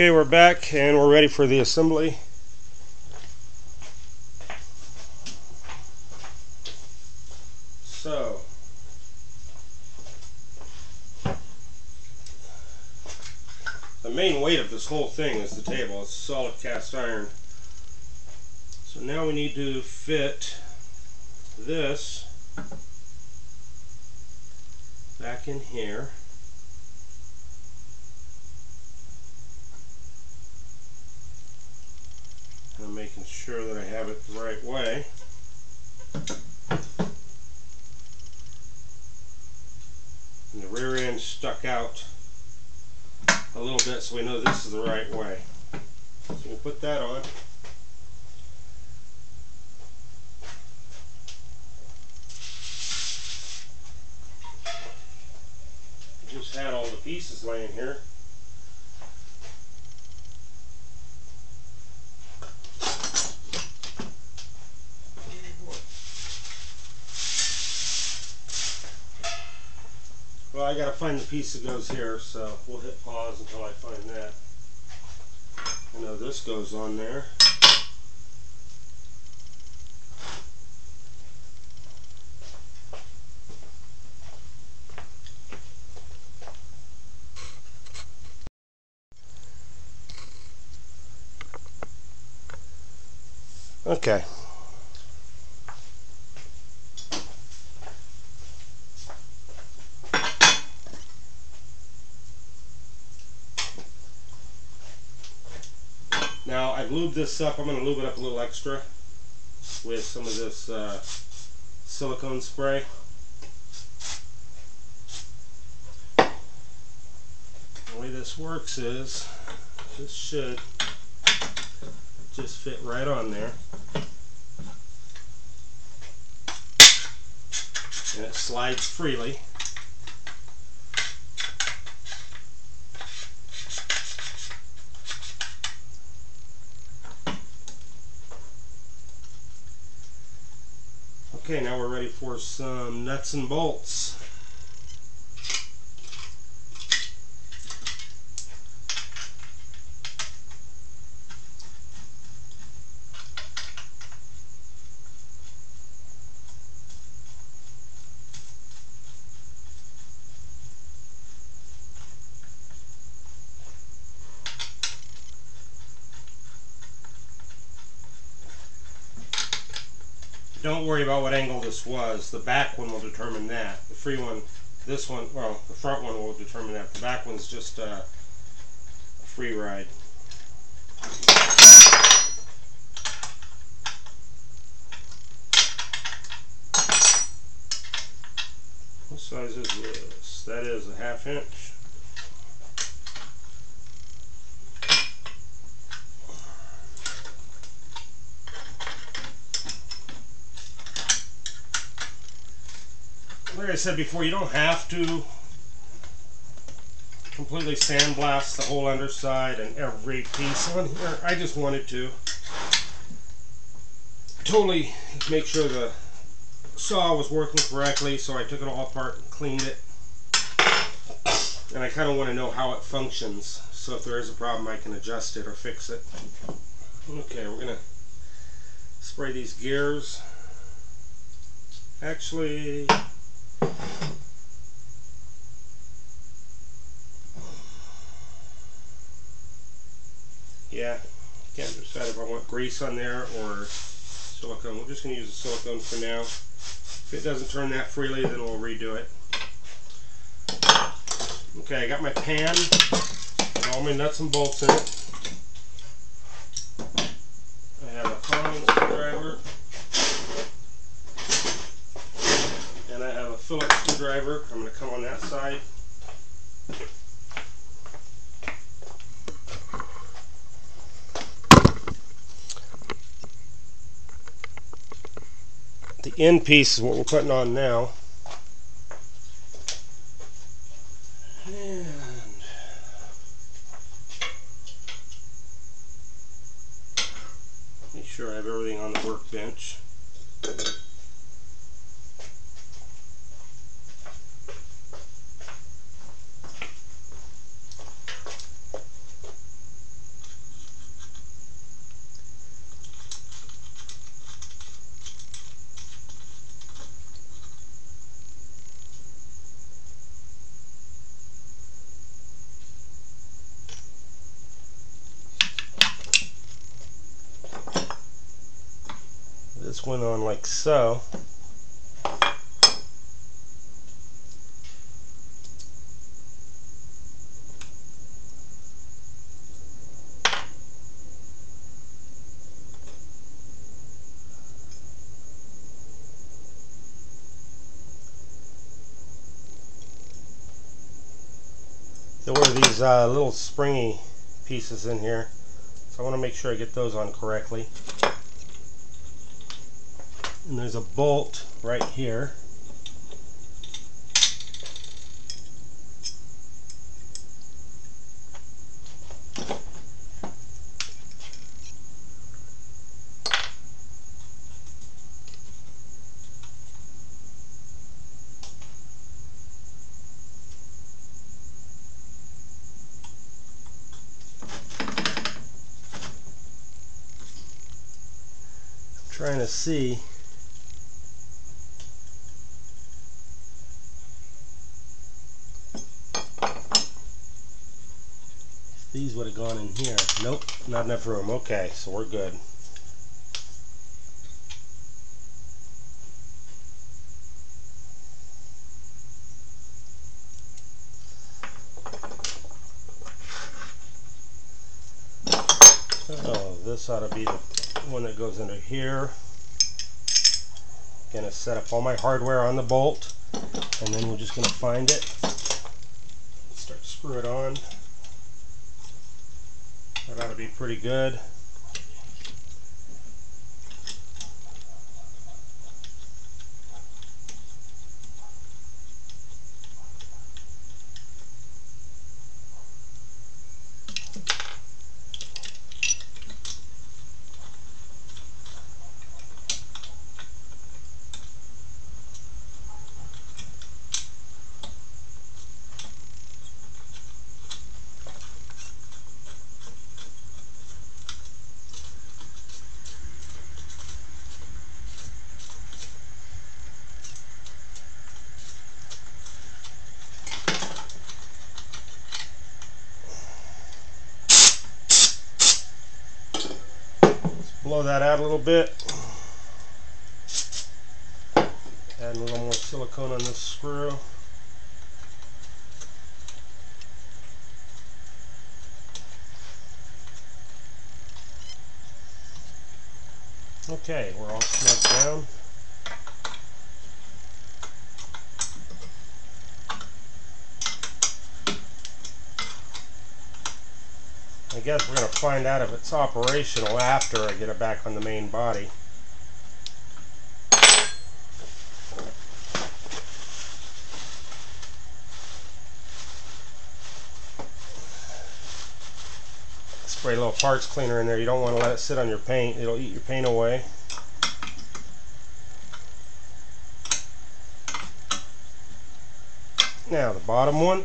Okay, we're back and we're ready for the assembly. So, the main weight of this whole thing is the table. It's solid cast iron. So now we need to fit this back in here. I'm making sure that I have it the right way. And the rear end stuck out a little bit, so we know this is the right way. So we'll put that on. I just had all the pieces laying here. Well, I gotta find the piece that goes here, so we'll hit pause until I find that. I know this goes on there. Okay. Now I've lubed this up. I'm going to lube it up a little extra with some of this silicone spray. The way this works is this should just fit right on there. And it slides freely. Okay, now we're ready for some nuts and bolts. Don't worry about what angle this was. The back one will determine that. The free one, this one, well, the front one will determine that. The back one's just a free ride. What size is this? That is a 1/2 inch. Like I said before, you don't have to completely sandblast the whole underside and every piece on here. I just wanted to totally make sure the saw was working correctly, so I took it all apart and cleaned it. And I kind of want to know how it functions, so if there is a problem I can adjust it or fix it. Okay, we're going to spray these gears. Actually, yeah, can't decide if I want grease on there or silicone. We're just going to use the silicone for now. If it doesn't turn that freely, then we'll redo it. Okay, I got my pan with all my nuts and bolts in it. I have a common screwdriver. And I have a Phillips screwdriver. I'm going to come on that side. The end piece is what we're putting on now. And make sure I have everything on the workbench. this one on like so. There were these little springy pieces in here, so I want to make sure I get those on correctly. And there's a bolt right here. Trying to see if these would have gone in here. Nope, not enough room. Okay, so we're good. Oh, this ought to be the one that goes under here. Gonna set up all my hardware on the bolt, and then we're just gonna find it, start to screw it on. That ought to be pretty good. Blow that out a little bit. Add a little more silicone on this screw. Okay, we're all snug down. I guess we're going to find out if it's operational after I get it back on the main body. Spray a little parts cleaner in there. You don't want to let it sit on your paint. It'll eat your paint away. Now the bottom one.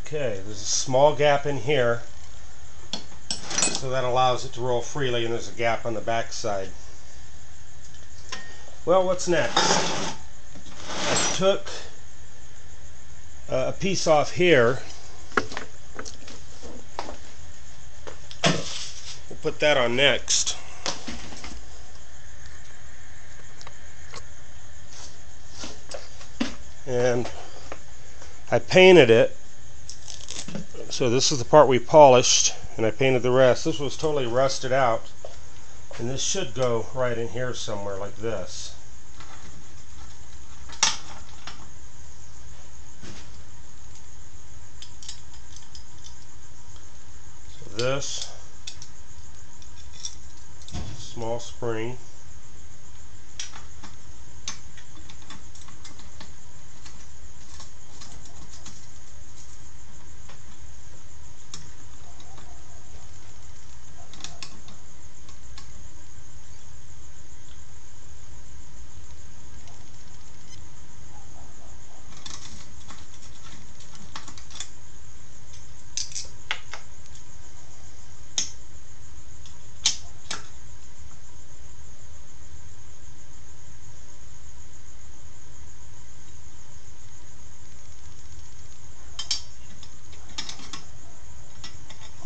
Okay, there's a small gap in here, so that allows it to roll freely, and there's a gap on the back side. Well, what's next? I took a piece off here. We'll put that on next. And I painted it. So this is the part we polished, and I painted the rest. This was totally rusted out, and this should go right in here somewhere like this. So this small spring.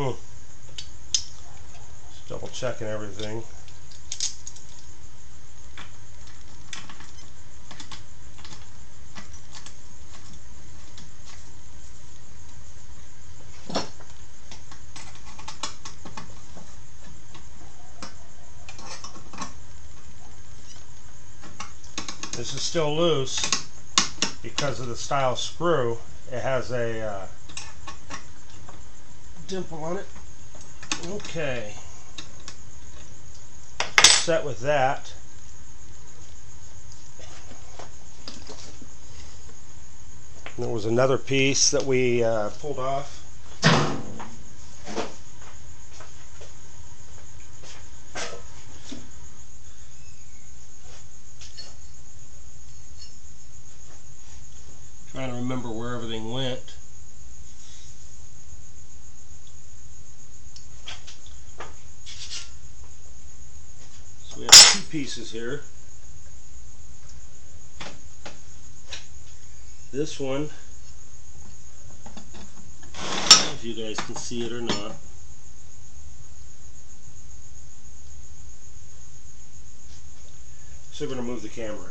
Just double checking everything. This is still loose because of the style screw. It has a dimple on it. Okay. We're set with that. And there was another piece that we pulled off. Trying to remember where everything went. So we have two pieces here. This one, I don't know if you guys can see it or not. So we're going to move the camera.